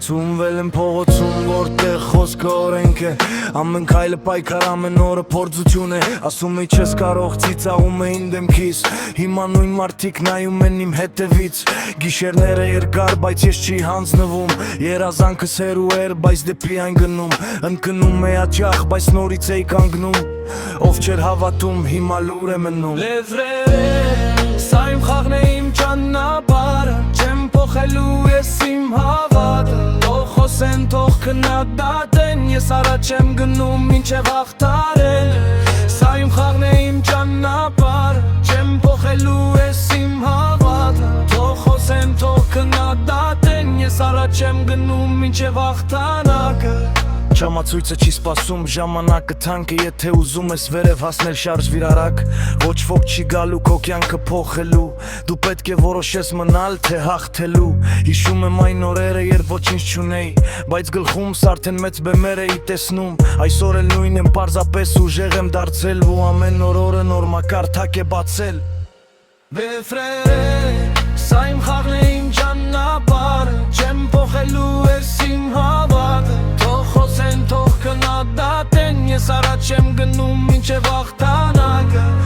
Ցունվել եմ փողոցում, որտեղ խոսքը օրենք է Ամեն քայլը պայքար, ամեն օրը փորձություն է Ասում էի չես կարող, ծիծաղում էին դեմքիս Հիմա նույն մարդիկ նայում են իմ հետևից Գիշերները երկար, բայց ես չի հանձնվում Երազանքս հեռու էր, բայց դեպի այն գնում Ընկնում է աճախ, բայց նորից էի կանգնում Ով չէր հավատում, հիմա լուր է մնում Լեզրեր, սա իմ խաղն է իմ ճանապարհը Չեմ փոխելու ես իմ հավատը Թող խոսեն, թող քննադատեն Ես առաջ եմ գնում մինչև հաղթարել Սա իմ խաղն է իմ ճանապարհը Չեմ փոխելու ես իմ հավատը Թող խոսեն, թող քննադատեն Ես առաջ եմ գնում մինչև հաղթանակը Չամացույցը չի սպասում, ժամանակը թանկ է Եթե ուզում ես վերև հասնել շարժվիր արագ Ոչ ոք չի գալու քո կյանքը փոխելու Դու պետք է որոշես մնալ, թե հաղթելու Հիշում եմ այն օրերը, երբ ոչինչ չունեի Բայց գլխումս արդեն մեծ բեմեր էի տեսնում Այսօր էլ նույն եմ, պարզապես ուժեղ եմ դարձել Ու ամեն օրը նոր մակարդակ է բացել Բեֆրեր, սա իմ խաղն է իմ ճանապարհը Չեմ փոխելու ես իմ հավատը Թող քննադատեն Ես առաջ եմ գնում մինչև հաղթանակը